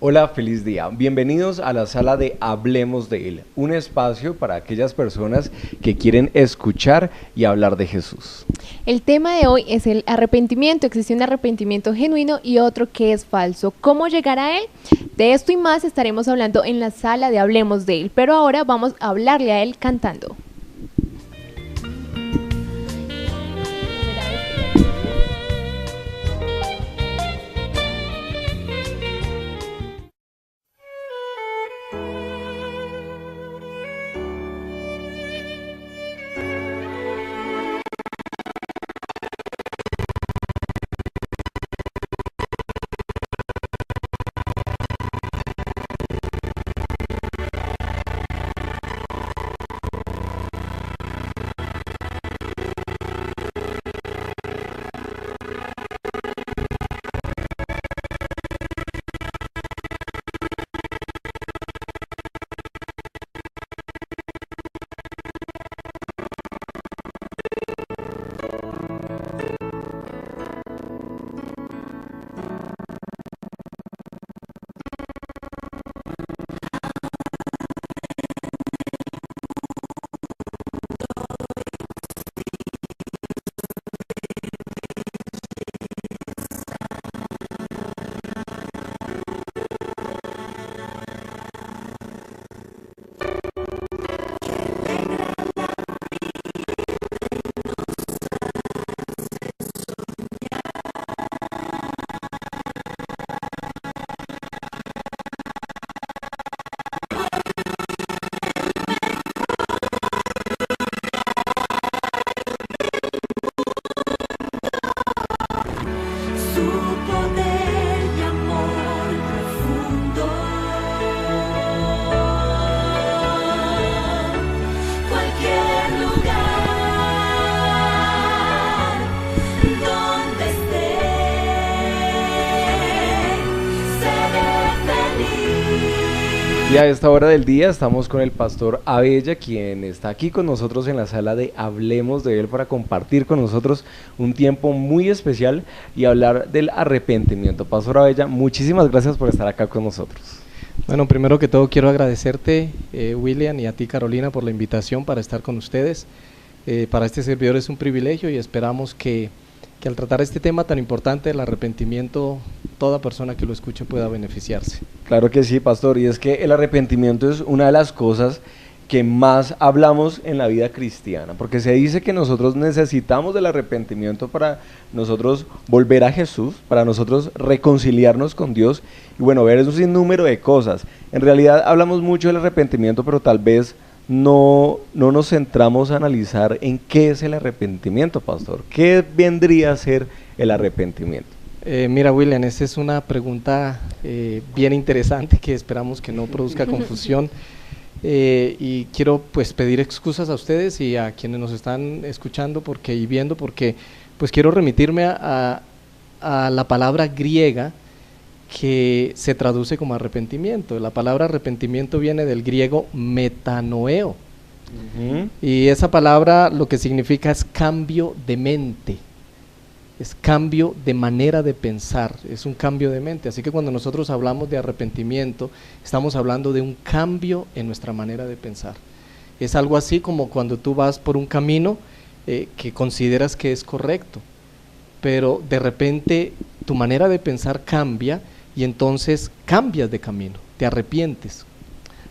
Hola, feliz día. Bienvenidos a la sala de Hablemos de Él, un espacio para aquellas personas que quieren escuchar y hablar de Jesús. El tema de hoy es el arrepentimiento. Existe un arrepentimiento genuino y otro que es falso. ¿Cómo llegar a él? De esto y más estaremos hablando en la sala de Hablemos de Él, pero ahora vamos a hablarle a él cantando. Y a esta hora del día estamos con el pastor Abella, quien está aquí con nosotros en la sala de Hablemos de Él para compartir con nosotros un tiempo muy especial y hablar del arrepentimiento. Pastor Abella, muchísimas gracias por estar acá con nosotros. Bueno, primero que todo quiero agradecerte, William, y a ti, Carolina, por la invitación para estar con ustedes. Para este servidor es un privilegio y esperamos que al tratar este tema tan importante del arrepentimiento, toda persona que lo escuche pueda beneficiarse. Claro que sí, pastor, y es que el arrepentimiento es una de las cosas que más hablamos en la vida cristiana, porque se dice que nosotros necesitamos del arrepentimiento para nosotros volver a Jesús, para nosotros reconciliarnos con Dios, y bueno, ver un sinnúmero de cosas. En realidad hablamos mucho del arrepentimiento, pero tal vez no nos centramos a analizar en qué es el arrepentimiento, pastor. ¿Qué vendría a ser el arrepentimiento? Mira, William, esa es una pregunta bien interesante que esperamos que no produzca confusión. Y quiero pues pedir excusas a ustedes y a quienes nos están escuchando y viendo, porque pues quiero remitirme a la palabra griega que se traduce como arrepentimiento. La palabra arrepentimiento viene del griego metanoeo, y esa palabra lo que significa es cambio de mente, es cambio de manera de pensar, es un cambio de mente. Así que cuando nosotros hablamos de arrepentimiento, estamos hablando de un cambio en nuestra manera de pensar. Es algo así como cuando tú vas por un camino que consideras que es correcto, pero de repente tu manera de pensar cambia y entonces cambias de camino, te arrepientes.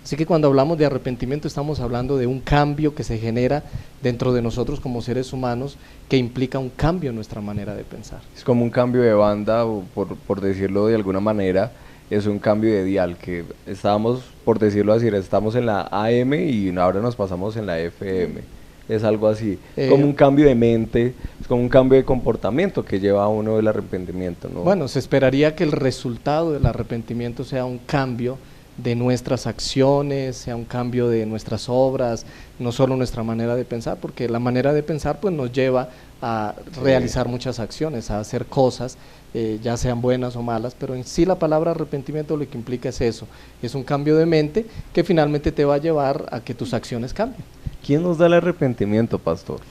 Así que cuando hablamos de arrepentimiento estamos hablando de un cambio que se genera dentro de nosotros como seres humanos, que implica un cambio en nuestra manera de pensar. Es como un cambio de banda, o por decirlo de alguna manera, es un cambio de dial, que estábamos, por decirlo así, estamos en la AM y ahora nos pasamos en la FM. Es algo así, como un cambio de mente, es como un cambio de comportamiento que lleva a uno el arrepentimiento, ¿no? Bueno, se esperaría que el resultado del arrepentimiento sea un cambio de nuestras acciones, sea un cambio de nuestras obras, no solo nuestra manera de pensar, porque la manera de pensar pues nos lleva a realizar muchas acciones, a hacer cosas, ya sean buenas o malas, pero en sí la palabra arrepentimiento lo que implica es eso, es un cambio de mente que finalmente te va a llevar a que tus acciones cambien. ¿Quién nos da el arrepentimiento, pastor?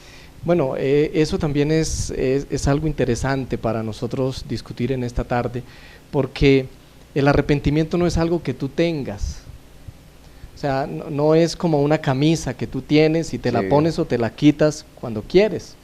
Bueno, eso también es algo interesante para nosotros discutir en esta tarde, porque el arrepentimiento no es algo que tú tengas. O sea, no es como una camisa que tú tienes y te la pones o te la quitas cuando quieres.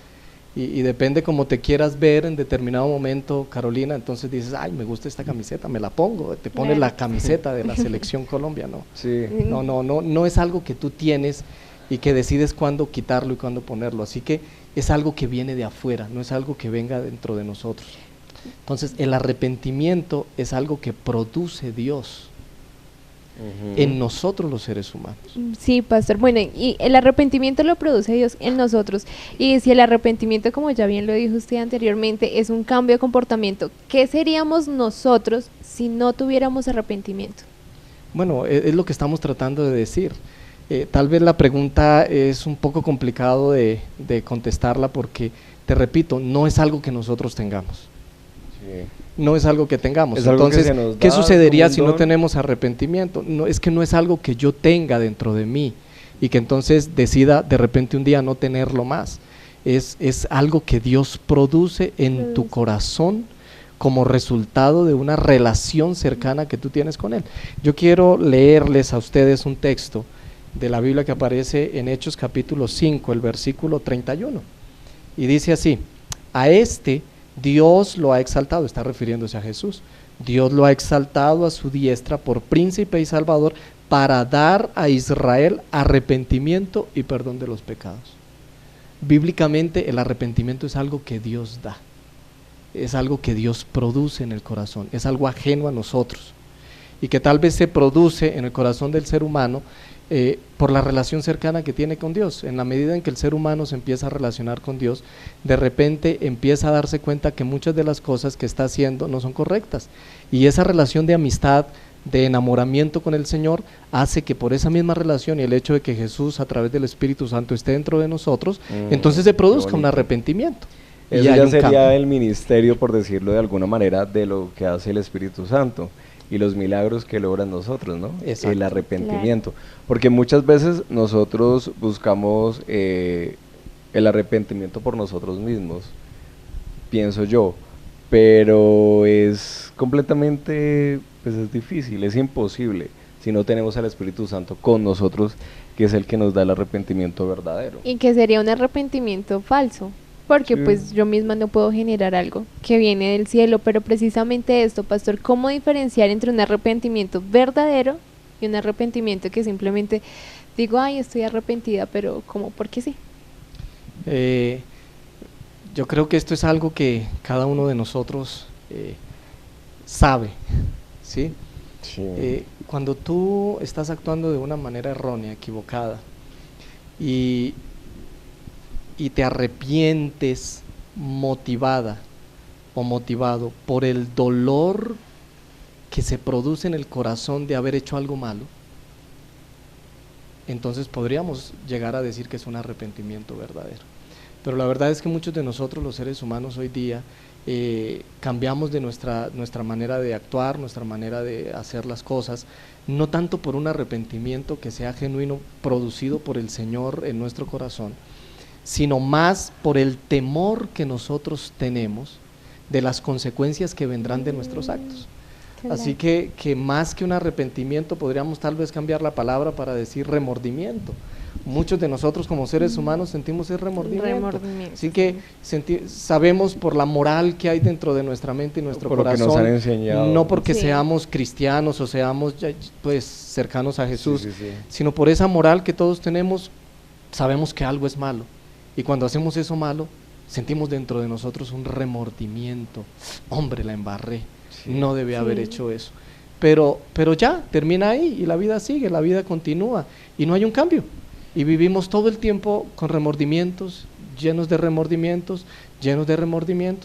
Y depende cómo te quieras ver en determinado momento, Carolina, entonces dices, ay, me gusta esta camiseta, me la pongo, te pones la camiseta de la Selección Colombia, ¿no? Sí. No es algo que tú tienes y que decides cuándo quitarlo y cuándo ponerlo, así que es algo que viene de afuera, no es algo que venga dentro de nosotros. Entonces, el arrepentimiento es algo que produce Dios en nosotros los seres humanos. Sí, pastor. Bueno, y el arrepentimiento lo produce Dios en nosotros. Y si el arrepentimiento, como ya bien lo dijo usted anteriormente, es un cambio de comportamiento, ¿qué seríamos nosotros si no tuviéramos arrepentimiento? Bueno, es lo que estamos tratando de decir. Tal vez la pregunta es un poco complicado de contestarla porque, te repito, no es algo que nosotros tengamos. Sí. No es algo que tengamos. Es entonces, algo que ¿qué sucedería si no tenemos arrepentimiento? No, es que no es algo que yo tenga dentro de mí y que entonces decida de repente un día no tenerlo más. Es algo que Dios produce en tu corazón como resultado de una relación cercana que tú tienes con Él. Yo quiero leerles a ustedes un texto de la Biblia que aparece en Hechos capítulo 5, el versículo 31, y dice así: a este Dios lo ha exaltado, está refiriéndose a Jesús, Dios lo ha exaltado a su diestra por príncipe y salvador para dar a Israel arrepentimiento y perdón de los pecados. Bíblicamente el arrepentimiento es algo que Dios da, es algo que Dios produce en el corazón, es algo ajeno a nosotros y que tal vez se produce en el corazón del ser humano por la relación cercana que tiene con Dios. En la medida en que el ser humano se empieza a relacionar con Dios, de repente empieza a darse cuenta que muchas de las cosas que está haciendo no son correctas, y esa relación de amistad, de enamoramiento con el Señor, hace que por esa misma relación y el hecho de que Jesús a través del Espíritu Santo esté dentro de nosotros, entonces se produzca un arrepentimiento. Eso ya sería el ministerio, por decirlo de alguna manera, de lo que hace el Espíritu Santo y los milagros que logran nosotros, ¿no? Exacto. El arrepentimiento. Claro. Porque muchas veces nosotros buscamos el arrepentimiento por nosotros mismos, pienso yo, pero es completamente, pues es difícil, es imposible si no tenemos al Espíritu Santo con nosotros, que es el que nos da el arrepentimiento verdadero. Y que sería un arrepentimiento falso. Porque pues yo misma no puedo generar algo que viene del cielo, pero precisamente esto, pastor, ¿cómo diferenciar entre un arrepentimiento verdadero y un arrepentimiento que simplemente digo, ay, estoy arrepentida, pero como porque sí? Yo creo que esto es algo que cada uno de nosotros sabe, ¿sí? Sí. Cuando tú estás actuando de una manera errónea, equivocada, y te arrepientes motivada o motivado por el dolor que se produce en el corazón de haber hecho algo malo, entonces podríamos llegar a decir que es un arrepentimiento verdadero. Pero la verdad es que muchos de nosotros, los seres humanos hoy día, cambiamos de nuestra manera de actuar, nuestra manera de hacer las cosas, no tanto por un arrepentimiento que sea genuino, producido por el Señor en nuestro corazón, sino más por el temor que nosotros tenemos de las consecuencias que vendrán de nuestros actos. Así que más que un arrepentimiento podríamos tal vez cambiar la palabra para decir remordimiento. Muchos de nosotros como seres humanos sentimos el remordimiento. Así que sabemos por la moral que hay dentro de nuestra mente y nuestro corazón, nos han enseñado, no porque seamos cristianos o seamos pues cercanos a Jesús, sino por esa moral que todos tenemos, sabemos que algo es malo. Y cuando hacemos eso malo, sentimos dentro de nosotros un remordimiento. Hombre, la embarré, no debía haber hecho eso. Pero ya, termina ahí y la vida sigue, la vida continúa y no hay un cambio. Y vivimos todo el tiempo con remordimientos, llenos de remordimientos,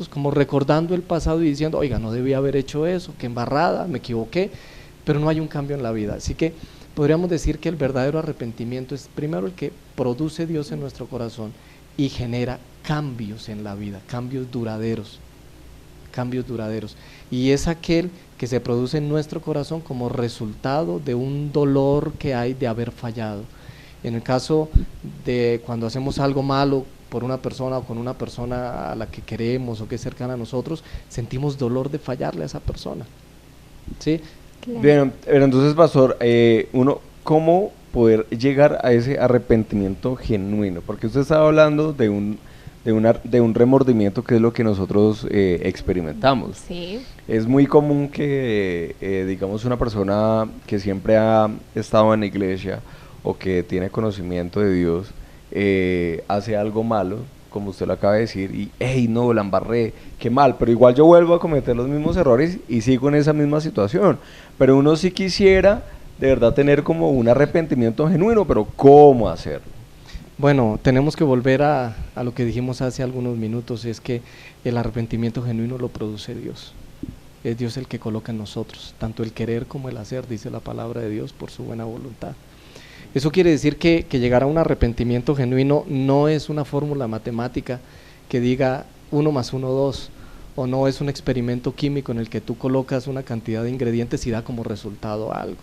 como recordando el pasado y diciendo, oiga, no debía haber hecho eso, qué embarrada, me equivoqué, pero no hay un cambio en la vida. Así que podríamos decir que el verdadero arrepentimiento es primero el que produce Dios en nuestro corazón y genera cambios en la vida, cambios duraderos, y es aquel que se produce en nuestro corazón como resultado de un dolor que hay de haber fallado. En el caso de cuando hacemos algo malo por una persona o con una persona a la que queremos o que es cercana a nosotros, sentimos dolor de fallarle a esa persona, ¿sí? Claro. Bien, pero entonces, pastor, ¿cómo poder llegar a ese arrepentimiento genuino? Porque usted estaba hablando de un remordimiento que es lo que nosotros experimentamos. Sí. Es muy común que, digamos, una persona que siempre ha estado en la iglesia o que tiene conocimiento de Dios, hace algo malo, como usted lo acaba de decir, y, hey, no, la embarré, qué mal, pero igual yo vuelvo a cometer los mismos errores y sigo en esa misma situación. Pero uno sí quisiera, de verdad, tener como un arrepentimiento genuino, pero ¿cómo hacerlo? Bueno, tenemos que volver a lo que dijimos hace algunos minutos, es que el arrepentimiento genuino lo produce Dios. Es Dios el que coloca en nosotros, tanto el querer como el hacer, dice la palabra de Dios, por su buena voluntad. Eso quiere decir que llegar a un arrepentimiento genuino no es una fórmula matemática que diga 1 más 1, 2, o no es un experimento químico en el que tú colocas una cantidad de ingredientes y da como resultado algo.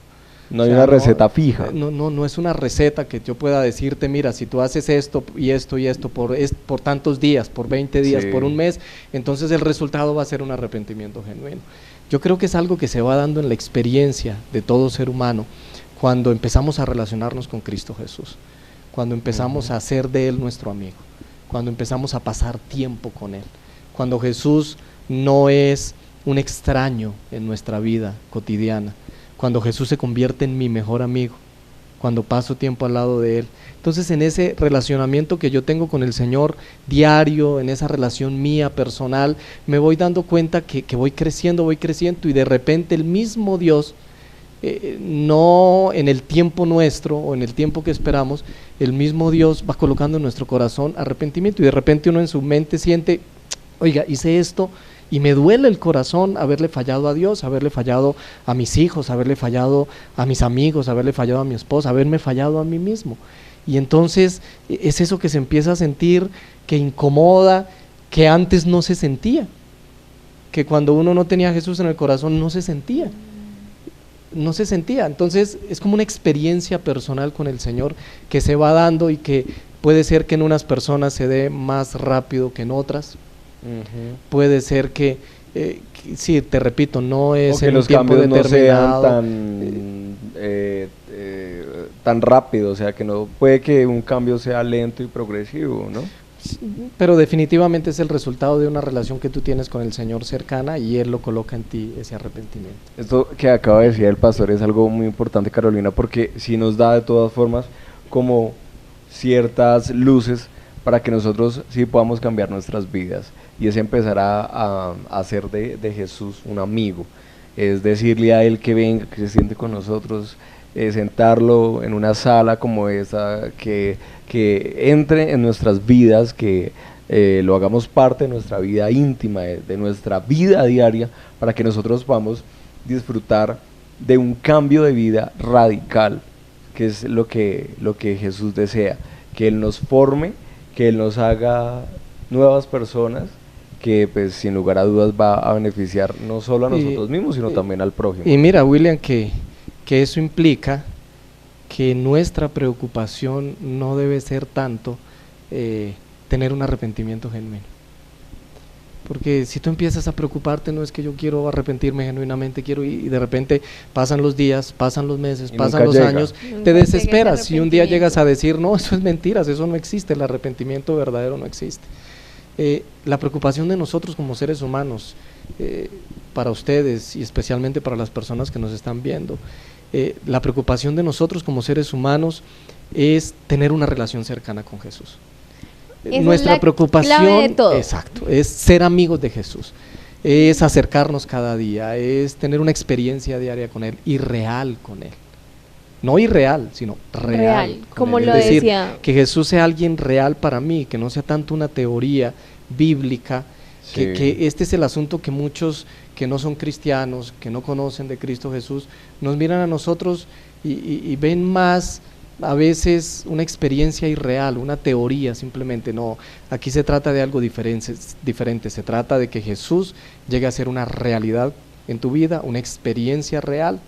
No hay una receta fija. No es una receta que yo pueda decirte, mira, si tú haces esto y esto y esto por tantos días, por 20 días, Sí. por un mes, entonces el resultado va a ser un arrepentimiento genuino. Yo creo que es algo que se va dando en la experiencia de todo ser humano cuando empezamos a relacionarnos con Cristo Jesús, cuando empezamos a hacer de Él nuestro amigo, cuando empezamos a pasar tiempo con Él, cuando Jesús no es un extraño en nuestra vida cotidiana, cuando Jesús se convierte en mi mejor amigo, cuando paso tiempo al lado de Él. Entonces, en ese relacionamiento que yo tengo con el Señor diario, en esa relación mía personal, me voy dando cuenta que voy creciendo y de repente el mismo Dios, no en el tiempo nuestro o en el tiempo que esperamos, el mismo Dios va colocando en nuestro corazón arrepentimiento y de repente uno en su mente siente, oiga, hice esto y me duele el corazón haberle fallado a Dios, haberle fallado a mis hijos, haberle fallado a mis amigos, haberle fallado a mi esposa, haberme fallado a mí mismo. Y entonces es eso que se empieza a sentir, que incomoda, que antes no se sentía, que cuando uno no tenía a Jesús en el corazón no se sentía. Entonces es como una experiencia personal con el Señor que se va dando y que puede ser que en unas personas se dé más rápido que en otras. Puede ser que sí, te repito, no es en un tiempo determinado, no sean tan rápido, o sea que no puede que un cambio sea lento y progresivo, ¿no? pero definitivamente es el resultado de una relación que tú tienes con el Señor cercana y Él lo coloca en ti, ese arrepentimiento. Esto que acaba de decir el pastor es algo muy importante, Carolina, porque sí nos da de todas formas como ciertas luces para que nosotros sí podamos cambiar nuestras vidas, y es empezar a hacer de Jesús un amigo, es decirle a Él que venga, que se siente con nosotros, sentarlo en una sala como esa, que entre en nuestras vidas, que lo hagamos parte de nuestra vida íntima, de nuestra vida diaria, para que nosotros podamos disfrutar de un cambio de vida radical, que es lo que Jesús desea, que Él nos forme, que Él nos haga nuevas personas, que pues sin lugar a dudas va a beneficiar no solo a nosotros mismos, sino también al prójimo. Y mira, William, que eso implica que nuestra preocupación no debe ser tanto tener un arrepentimiento genuino. Porque si tú empiezas a preocuparte, no es que yo quiero arrepentirme genuinamente, quiero, y de repente pasan los días, pasan los meses, Y pasan los nunca años, Nunca te llega ese desesperas. Si un día arrepentimiento. llegas a decir, no, eso es mentiras, eso no existe, el arrepentimiento verdadero no existe. La preocupación de nosotros como seres humanos, para ustedes y especialmente para las personas que nos están viendo, la preocupación de nosotros como seres humanos es tener una relación cercana con Jesús. Esa es Nuestra la preocupación, clave de todo. exacto, es ser amigos de Jesús, es acercarnos cada día, es tener una experiencia diaria con Él y real con Él. No irreal, sino real. con como Él. lo Es decir, decía. que Jesús sea alguien real para mí, que no sea tanto una teoría bíblica, Sí. que este es el asunto que muchos que no son cristianos, que no conocen de Cristo Jesús, nos miran a nosotros y ven más a veces una experiencia irreal, una teoría simplemente. No, aquí se trata de algo diferente, se trata de que Jesús llegue a ser una realidad en tu vida, una experiencia real.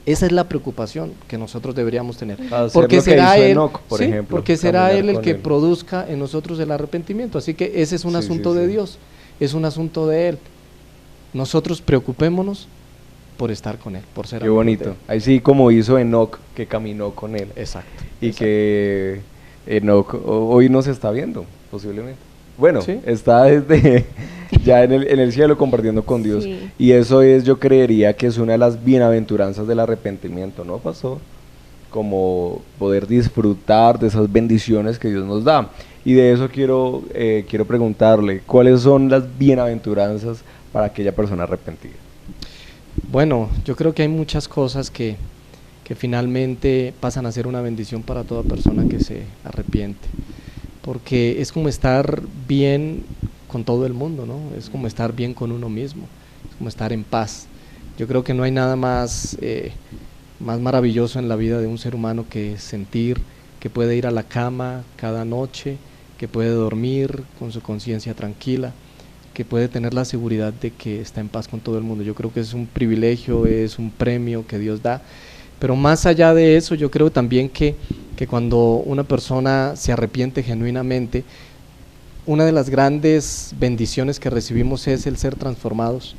Esa es la preocupación que nosotros deberíamos tener. Hacer Porque lo que será hizo Él, Enoc, por sí, ejemplo, porque será caminar Él el con que Él. produzca en nosotros el arrepentimiento. Así que ese es un Sí, asunto sí, de sí. Dios, es un asunto de Él. Nosotros preocupémonos por estar con Él, por ser Qué amigos de bonito. Él. Ahí sí, como hizo Enoc, que caminó con él. Exacto. Y exacto. que Enoc hoy nos está viendo, posiblemente. Bueno, Sí. está desde ya en el cielo compartiendo con Dios. Sí. Y eso es, yo creería que es una de las bienaventuranzas del arrepentimiento, ¿no, pastor? Como poder disfrutar de esas bendiciones que Dios nos da. Y de eso quiero preguntarle, ¿cuáles son las bienaventuranzas para aquella persona arrepentida? Bueno, yo creo que hay muchas cosas que finalmente pasan a ser una bendición para toda persona que se arrepiente, porque es como estar bien con todo el mundo, ¿no? Es como estar bien con uno mismo, es como estar en paz. Yo creo que no hay nada más maravilloso en la vida de un ser humano que sentir que puede ir a la cama cada noche, que puede dormir con su conciencia tranquila, que puede tener la seguridad de que está en paz con todo el mundo. Yo creo que es un privilegio, es un premio que Dios da. Pero más allá de eso, yo creo también que cuando una persona se arrepiente genuinamente, una de las grandes bendiciones que recibimos es el ser transformados.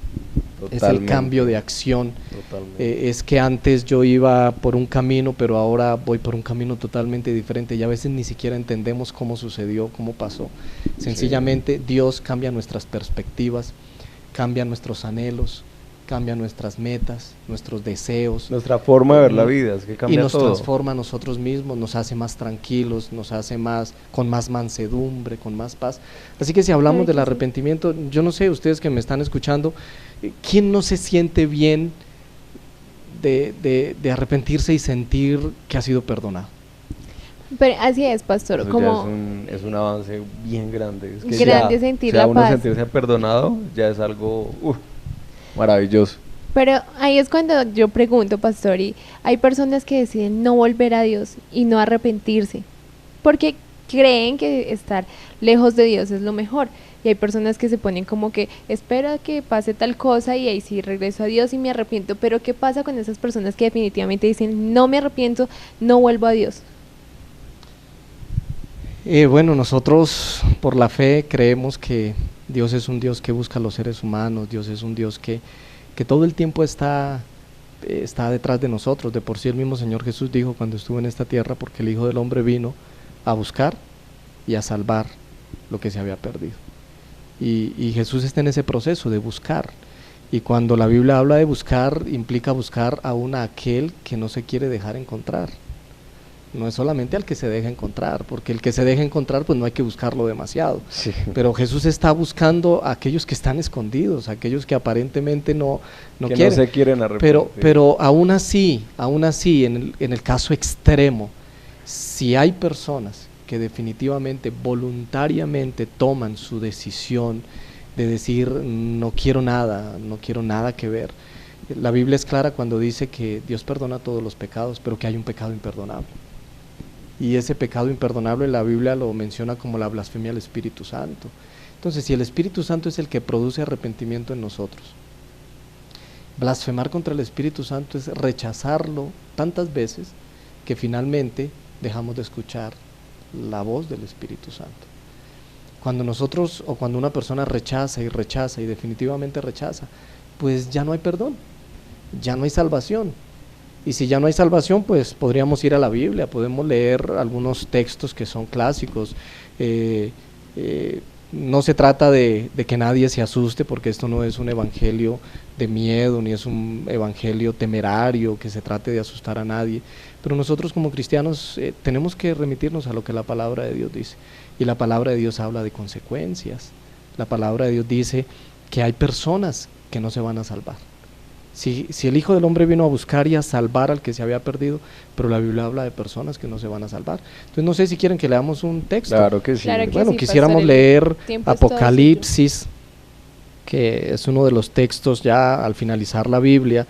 Totalmente. Es el cambio de acción. Totalmente. Es que antes yo iba por un camino, pero ahora voy por un camino totalmente diferente y a veces ni siquiera entendemos cómo sucedió, cómo pasó. Sencillamente Dios cambia nuestras perspectivas, cambia nuestros anhelos, cambia nuestras metas, nuestros deseos. Nuestra forma de ver la vida, es que Y cambia nos todo. transforma a nosotros mismos, nos hace más tranquilos, nos hace con más mansedumbre, con más paz. Así que si hablamos del arrepentimiento, yo no sé, ustedes que me están escuchando, ¿quién no se siente bien de arrepentirse y sentir que ha sido perdonado? Pero así es, pastor, Eso como ya es un avance bien grande. Es que grande ya, sentir o sea, la uno paz. sentirse perdonado ya es algo maravilloso. Pero ahí es cuando yo pregunto, pastor, y hay personas que deciden no volver a Dios y no arrepentirse, porque creen que estar lejos de Dios es lo mejor. Y hay personas que se ponen como que espero a que pase tal cosa y ahí sí regreso a Dios y me arrepiento. Pero ¿qué pasa con esas personas que definitivamente dicen no me arrepiento, no vuelvo a Dios? Bueno, nosotros por la fe creemos que Dios es un Dios que busca a los seres humanos, Dios es un Dios que todo el tiempo está detrás de nosotros. De por sí el mismo Señor Jesús dijo cuando estuvo en esta tierra, porque el Hijo del Hombre vino a buscar y a salvar lo que se había perdido. Y Jesús está en ese proceso de buscar. Y cuando la Biblia habla de buscar, implica buscar aún a aquel que no se quiere dejar encontrar. No es solamente al que se deja encontrar, porque el que se deja encontrar pues no hay que buscarlo demasiado. Sí. Pero Jesús está buscando a aquellos que están escondidos, a aquellos que aparentemente no Que quieren. no se quieren arrepentir. Pero aún así, en el caso extremo, si hay personas que definitivamente, voluntariamente toman su decisión de decir no quiero nada que ver. La Biblia es clara cuando dice que Dios perdona todos los pecados, pero que hay un pecado imperdonable. Y ese pecado imperdonable la Biblia lo menciona como la blasfemia al Espíritu Santo. Entonces, si el Espíritu Santo es el que produce arrepentimiento en nosotros, blasfemar contra el Espíritu Santo es rechazarlo tantas veces que finalmente dejamos de escuchar la voz del Espíritu Santo. Cuando nosotros o cuando una persona rechaza y definitivamente rechaza, pues ya no hay perdón, ya no hay salvación. Y si ya no hay salvación, pues podríamos ir a la Biblia, podemos leer algunos textos que son clásicos. No se trata de que nadie se asuste, porque esto no es un evangelio de miedo, ni es un evangelio temerario que se trate de asustar a nadie. Pero nosotros como cristianos tenemos que remitirnos a lo que la palabra de Dios dice. Y la palabra de Dios habla de consecuencias. La palabra de Dios dice que hay personas que no se van a salvar. Si el Hijo del Hombre vino a buscar y a salvar al que se había perdido, pero la Biblia habla de personas que no se van a salvar. Entonces no sé si quieren que leamos un texto. Claro que sí. Claro que Bueno, sí, quisiéramos pastor, leer tiempo es todo Apocalipsis, que es uno de los textos ya al finalizar la Biblia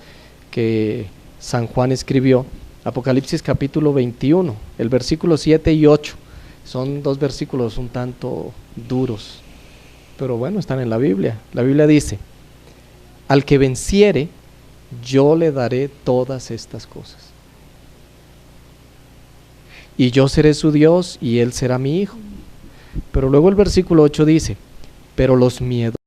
que San Juan escribió. Apocalipsis capítulo 21, el versículo 7 y 8. Son dos versículos un tanto duros, pero bueno, están en la Biblia. La Biblia dice: al que venciere, yo le daré todas estas cosas. Y yo seré su Dios y él será mi hijo. Pero luego el versículo 8 dice: pero los miedosos